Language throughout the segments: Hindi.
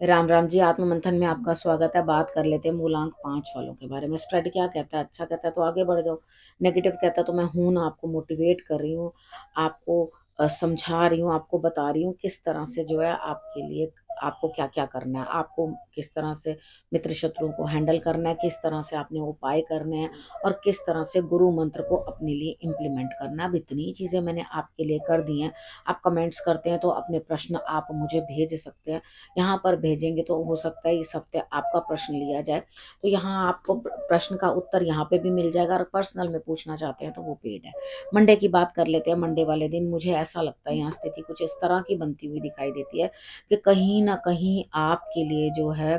राम राम जी। आत्ममंथन में आपका स्वागत है। बात कर लेते हैं मूलांक 5 वालों के बारे में। स्प्रेड क्या कहता है? अच्छा कहता है तो आगे बढ़ जाओ, नेगेटिव कहता है तो मैं हूं ना, आपको मोटिवेट कर रही हूँ, आपको समझा रही हूँ, आपको बता रही हूँ किस तरह से जो है आपके लिए आपको क्या क्या करना है, आपको किस तरह से मित्र शत्रुओं को हैंडल करना है, किस तरह से आपने उपाय करने हैं और किस तरह से गुरु मंत्र को अपने लिए इम्प्लीमेंट करना है। अब इतनी चीजें मैंने आपके लिए कर दी हैं। आप कमेंट्स करते हैं तो अपने प्रश्न आप मुझे भेज सकते हैं, यहाँ पर भेजेंगे तो हो सकता है इस हफ्ते आपका प्रश्न लिया जाए। तो यहाँ आपको प्रश्न का उत्तर यहाँ पे भी मिल जाएगा, और पर्सनल में पूछना चाहते हैं तो वो पेड है। मंडे की बात कर लेते हैं। मंडे वाले दिन मुझे ऐसा लगता है यहाँ स्थिति कुछ इस तरह की बनती हुई दिखाई देती है कि कहीं ना कहीं आपके लिए जो है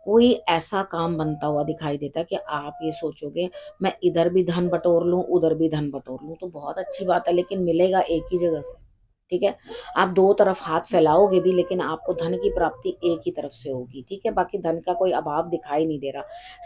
कोई ऐसा काम बनता हुआ दिखाई देता है कि आप ये सोचोगे मैं इधर भी धन बटोर लूं उधर भी धन बटोर लूं, तो बहुत अच्छी बात है, लेकिन मिलेगा एक ही जगह से। ठीक है, आप दो तरफ हाथ फैलाओगे भी लेकिन आपको धन की प्राप्ति एक ही तरफ से होगी। ठीक है, बाकी धन का कोई अभाव दिखाई नहीं दे रहा।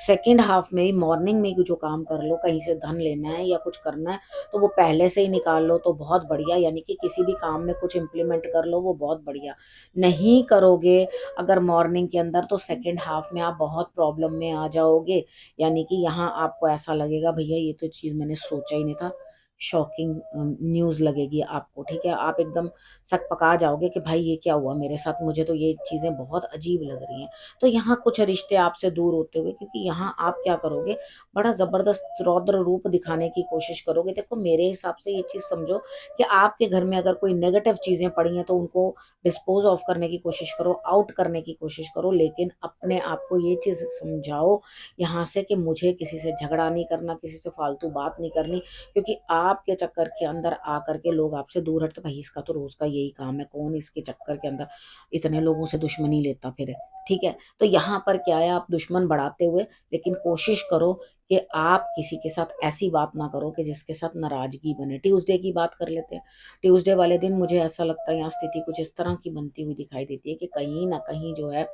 सेकंड हाफ में मॉर्निंग में जो काम कर लो, कहीं से धन लेना है या कुछ करना है तो वो पहले से ही निकाल लो तो बहुत बढ़िया, यानी कि किसी भी काम में कुछ इंप्लीमेंट कर लो वो बहुत बढ़िया। नहीं करोगे अगर मॉर्निंग के अंदर, तो सेकंड हाफ में आप बहुत प्रॉब्लम में आ जाओगे। यानी कि यहाँ आपको ऐसा लगेगा भैया ये तो चीज मैंने सोचा ही नहीं था, शॉकिंग न्यूज लगेगी आपको। ठीक है, आप एकदम सक पका जाओगे कि भाई ये क्या हुआ मेरे साथ, मुझे तो ये चीजें बहुत अजीब लग रही हैं। तो यहाँ कुछ रिश्ते आपसे दूर होते हुए, क्योंकि यहाँ आप क्या करोगे, बड़ा जबरदस्त रौद्र रूप दिखाने की कोशिश करोगे। देखो मेरे हिसाब से ये चीज समझो कि आपके घर में अगर कोई नेगेटिव चीजें पड़ी हैं तो उनको डिस्पोज ऑफ करने की कोशिश करो, आउट करने की कोशिश करो, लेकिन अपने आप को ये चीज समझाओ यहाँ से कि मुझे किसी से झगड़ा नहीं करना, किसी से फालतू बात नहीं करनी, क्योंकि आपके चक्कर के अंदर आकर के लोग आपसे दूर हटते। भाई इसका तो रोज का यही काम है, कौन इसके चक्कर के अंदर इतने लोगों से दुश्मनी लेता फिर है। ठीक है, तो यहाँ पर क्या है, आप दुश्मन बढ़ाते हुए लेकिन कोशिश करो कि आप किसी के साथ ऐसी बात ना करो कि जिसके साथ नाराजगी बने। ट्यूसडे की बात कर लेते हैं। ट्यूसडे वाले दिन मुझे ऐसा लगता है यहाँ स्थिति कुछ इस तरह की बनती हुई दिखाई देती है कि कहीं ना कहीं जो है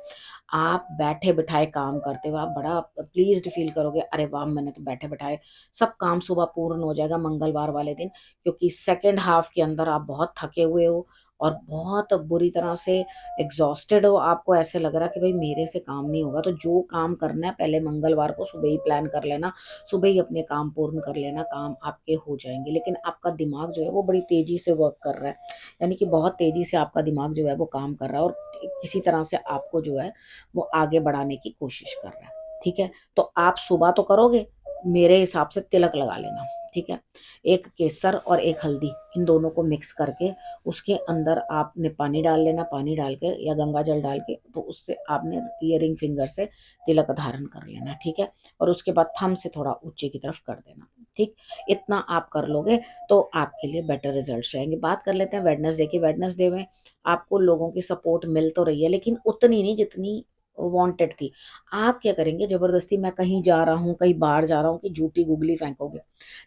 आप बैठे बिठाए काम करते हुए आप बड़ा प्लीज्ड फील करोगे, अरे वाह मैंने तो बैठे बिठाए सब काम सुबह पूर्ण हो जाएगा मंगलवार वाले दिन, क्योंकि सेकेंड हाफ के अंदर आप बहुत थके हुए हो और बहुत बुरी तरह से एग्जॉस्टेड हो। आपको ऐसे लग रहा है कि भाई मेरे से काम नहीं होगा, तो जो काम करना है पहले मंगलवार को सुबह ही प्लान कर लेना, सुबह ही अपने काम पूर्ण कर लेना, काम आपके हो जाएंगे। लेकिन आपका दिमाग जो है वो बड़ी तेजी से वर्क कर रहा है, यानी कि बहुत तेजी से आपका दिमाग जो है वो काम कर रहा है और किसी तरह से आपको जो है वो आगे बढ़ाने की कोशिश कर रहा है। ठीक है, तो आप सुबह तो करोगे, मेरे हिसाब से तिलक लगा लेना। ठीक है, एक केसर और एक हल्दी, इन दोनों को मिक्स करके उसके अंदर आपने पानी डाल लेना, पानी डाल के या गंगा जल डाल के, तो उससे आपने इयरिंग फिंगर से तिलक धारण कर लेना। ठीक है, और उसके बाद थंब से थोड़ा ऊंचे की तरफ कर देना। ठीक, इतना आप कर लोगे तो आपके लिए बेटर रिजल्ट रहेंगे। बात कर लेते हैं वेडनेसडे की। वेडनेसडे में आपको लोगों की सपोर्ट मिल तो रही है लेकिन उतनी नहीं जितनी वांटेड थी। आप क्या करेंगे, जबरदस्ती मैं कहीं जा रहा हूँ कहीं बाहर जा रहा हूँ कि झूठी गुगली फेंकोगे।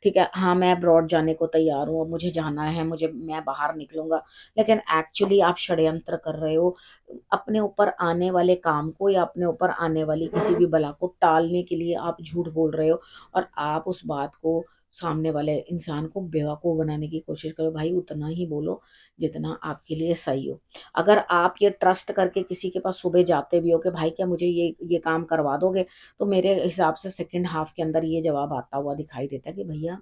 ठीक है, हाँ मैं अब्रॉड जाने को तैयार हूँ, मुझे जाना है, मुझे मैं बाहर निकलूंगा, लेकिन एक्चुअली आप षड्यंत्र कर रहे हो। अपने ऊपर आने वाले काम को या अपने ऊपर आने वाली किसी भी बला को टालने के लिए आप झूठ बोल रहे हो, और आप उस बात को सामने वाले इंसान को बेवकूफ बनाने की कोशिश करो। भाई उतना ही बोलो जितना आपके लिए सही हो। अगर आप ये ट्रस्ट करके किसी के पास सुबह जाते भी हो कि भाई क्या मुझे ये काम करवा दोगे, तो मेरे हिसाब से सेकंड हाफ के अंदर ये जवाब आता हुआ दिखाई देता है कि भैया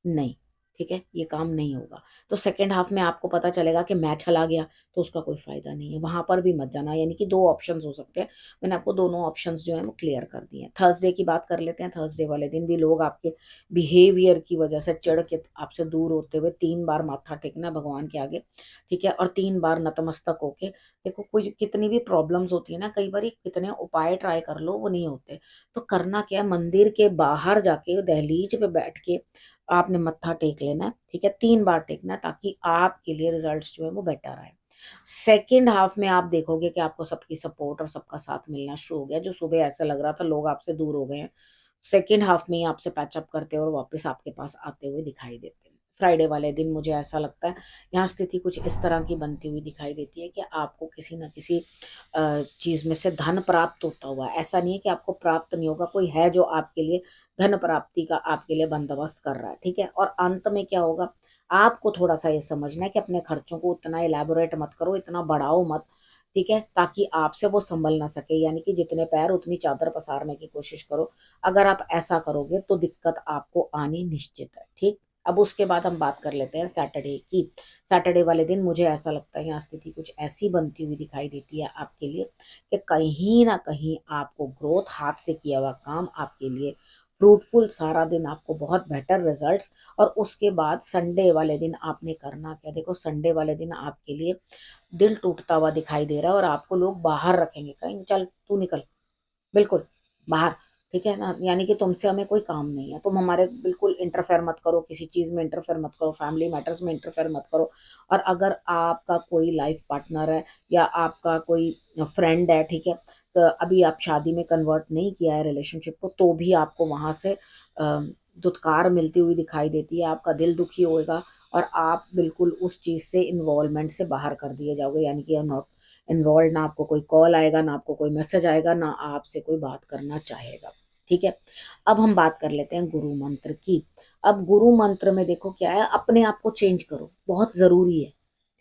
नहीं, ठीक है ये काम नहीं होगा। तो सेकेंड हाफ में आपको पता चलेगा कि मैच चला गया तो उसका कोई फायदा नहीं है, वहां पर भी मत जाना। यानी कि दो ऑप्शंस हो सकते हैं, मैंने आपको दोनों ऑप्शंस जो है वो क्लियर कर दिए हैं। थर्सडे की बात कर लेते हैं। थर्सडे वाले दिन भी लोग आपके बिहेवियर की वजह से चिढ़ के आपसे दूर होते हुए 3 बार माथा टेकना भगवान के आगे। ठीक है, और 3 बार नतमस्तक होके, देखो कोई कितनी भी प्रॉब्लम्स होती है ना, कई बार कितने उपाय ट्राई कर लो वो नहीं होते, तो करना क्या है, मंदिर के बाहर जाके दहलीज पे बैठ के आपने मत्था टेक लेना है। ठीक है, 3 बार टेकना है ताकि आपके लिए रिजल्ट्स जो है वो बेटर आए। सेकेंड हाफ में आप देखोगे कि आपको सबकी सपोर्ट और सबका साथ मिलना शुरू हो गया। जो सुबह ऐसा लग रहा था लोग आपसे दूर हो गए हैं, सेकेंड हाफ में ही आपसे पैचअप करते और वापस आपके पास आते हुए दिखाई देते हैं। फ्राइडे वाले दिन मुझे ऐसा लगता है यहाँ स्थिति कुछ इस तरह की बनती हुई दिखाई देती है कि आपको किसी न किसी चीज में से धन प्राप्त होता हुआ, ऐसा नहीं है कि आपको प्राप्त नहीं होगा, कोई है जो आपके लिए धन प्राप्ति का आपके लिए बंदोबस्त कर रहा है। ठीक है, और अंत में क्या होगा, आपको थोड़ा सा ये समझना है कि अपने खर्चों को उतना इलेबोरेट मत करो, इतना बढ़ाओ मत ठीक है, ताकि आपसे वो संभल ना सके, यानी कि जितने पैर उतनी चादर पसारने की कोशिश करो। अगर आप ऐसा करोगे तो दिक्कत आपको आनी निश्चित है, ठीक। अब उसके बाद हम बात कर लेते हैं सैटरडे की। सैटरडे वाले दिन मुझे ऐसा लगता है यहाँ स्थिति कुछ ऐसी बनती हुई दिखाई देती है आपके लिए कि कहीं ना कहीं आपको ग्रोथ, हाथ से किया हुआ काम आपके लिए फ्रूटफुल, सारा दिन आपको बहुत बेटर रिजल्ट्स। और उसके बाद संडे वाले दिन आपने करना क्या, देखो संडे वाले दिन आपके लिए दिल टूटता हुआ दिखाई दे रहा है और आपको लोग बाहर रखेंगे, कहेंगे चल तू निकल, बिल्कुल बाहर, ठीक है ना। यानी कि तुमसे हमें कोई काम नहीं है, तुम हमारे बिल्कुल इंटरफेयर मत करो, किसी चीज में इंटरफेयर मत करो, फैमिली मैटर्स में इंटरफेयर मत करो। और अगर आपका कोई लाइफ पार्टनर है या आपका कोई फ्रेंड है, ठीक है, तो अभी आप शादी में कन्वर्ट नहीं किया है रिलेशनशिप को, तो भी आपको वहां से दुत्कार मिलती हुई दिखाई देती है, आपका दिल दुखी होएगा और आप बिल्कुल उस चीज से इन्वॉल्वमेंट से बाहर कर दिए जाओगे, यानी कि नॉट इन्वॉल्व, ना आपको कोई कॉल आएगा, ना आपको कोई मैसेज आएगा, ना आपसे कोई बात करना चाहेगा, ठीक है। अब हम बात कर लेते हैं गुरु मंत्र की। अब गुरु मंत्र में देखो क्या है, अपने आप को चेंज करो, बहुत जरूरी है,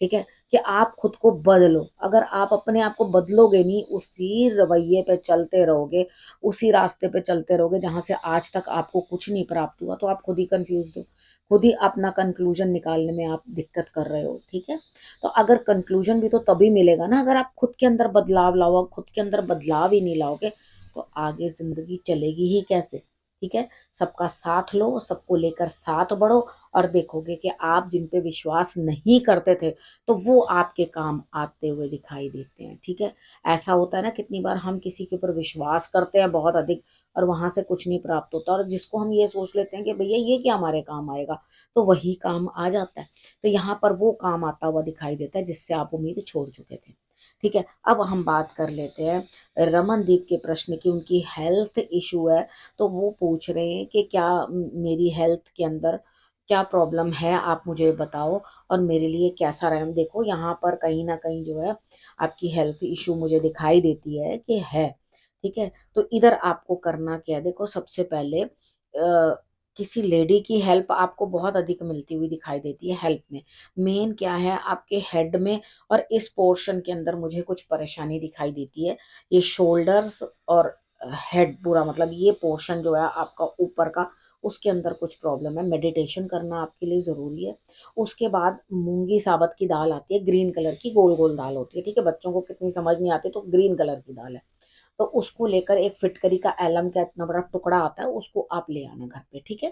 ठीक है, कि आप खुद को बदलो। अगर आप अपने आप को बदलोगे नहीं, उसी रवैये पे चलते रहोगे, उसी रास्ते पे चलते रहोगे जहां से आज तक आपको कुछ नहीं प्राप्त हुआ, तो आप खुद ही कंफ्यूज हो, खुद ही अपना कंक्लूजन निकालने में आप दिक्कत कर रहे हो, ठीक है। तो अगर कंक्लूजन भी तो तभी मिलेगा ना, अगर आप खुद के अंदर बदलाव लाओ, खुद के अंदर बदलाव ही नहीं लाओगे तो आगे जिंदगी चलेगी ही कैसे, ठीक है। सबका साथ लो, सबको लेकर साथ बढ़ो, और देखोगे कि आप जिन पे विश्वास नहीं करते थे तो वो आपके काम आते हुए दिखाई देते हैं, ठीक है। ऐसा होता है ना, कितनी बार हम किसी के ऊपर विश्वास करते हैं बहुत अधिक और वहां से कुछ नहीं प्राप्त होता, और जिसको हम ये सोच लेते हैं कि भैया ये क्या हमारे काम आएगा, तो वही काम आ जाता है। तो यहाँ पर वो काम आता हुआ दिखाई देता है जिससे आप उम्मीद छोड़ चुके थे, ठीक है। अब हम बात कर लेते हैं रमनदीप के प्रश्न की, उनकी हेल्थ इशू है। तो वो पूछ रहे हैं कि क्या मेरी हेल्थ के अंदर क्या प्रॉब्लम है, आप मुझे बताओ और मेरे लिए कैसा रहे। देखो यहाँ पर कहीं ना कहीं जो है आपकी हेल्थ इशू मुझे दिखाई देती है, ठीक है। तो इधर आपको करना क्या है, देखो सबसे पहले किसी लेडी की हेल्प आपको बहुत अधिक मिलती हुई दिखाई देती है हेल्प में। मेन क्या है, आपके हेड में और इस पोर्शन के अंदर मुझे कुछ परेशानी दिखाई देती है। ये शोल्डर्स और हेड पूरा, मतलब ये पोर्शन जो है आपका ऊपर का, उसके अंदर कुछ प्रॉब्लम है। मेडिटेशन करना आपके लिए जरूरी है। उसके बाद मूंगी साबत की दाल आती है, ग्रीन कलर की गोल गोल दाल होती है, ठीक है। बच्चों को कितनी समझ नहीं आती, तो ग्रीन कलर की दाल है, तो उसको लेकर एक फिटकरी का एलम का इतना बड़ा टुकड़ा आता है, उसको आप ले आना घर पे, ठीक है।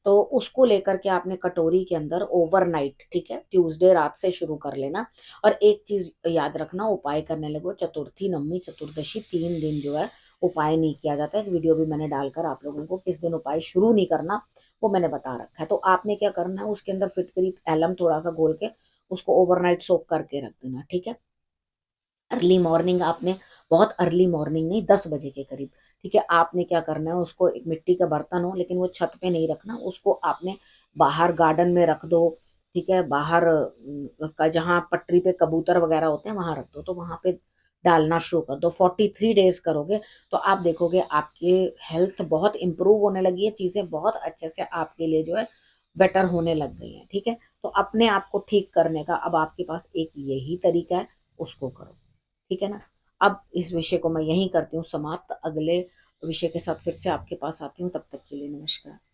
तो उसको लेकर के आपने कटोरी के अंदर ओवरनाइट, ठीक है, ट्यूसडे रात से शुरू कर लेना। और एक चीज याद रखना, उपाय करने लगो चतुर्थी, नवमी, चतुर्दशी, 3 दिन जो है उपाय नहीं किया जाता है। एक वीडियो भी मैंने डालकर आप लोगों को किस दिन उपाय शुरू नहीं करना वो मैंने बता रखा है। तो आपने क्या करना है, उसके अंदर फिटकरी एलम थोड़ा सा घोल के उसको ओवरनाइट सोक करके रख देना, ठीक है। अर्ली मॉर्निंग आपने, बहुत अर्ली मॉर्निंग नहीं, 10 बजे के करीब, ठीक है, आपने क्या करना है, उसको एक मिट्टी का बर्तन हो, लेकिन वो छत पे नहीं रखना, उसको आपने बाहर गार्डन में रख दो, ठीक है। बाहर का जहाँ पटरी पे कबूतर वगैरह होते हैं वहां रख दो, तो वहां पे डालना शुरू कर दो। 43 डेज करोगे तो आप देखोगे आपके हेल्थ बहुत इंप्रूव होने लगी है, चीजें बहुत अच्छे से आपके लिए जो है बेटर होने लग गई हैं, ठीक है। तो अपने आप को ठीक करने का अब आपके पास एक यही तरीका है, उसको करो, ठीक है ना। अब इस विषय को मैं यहीं करती हूँ समाप्त, अगले विषय के साथ फिर से आपके पास आती हूँ, तब तक के लिए नमस्कार।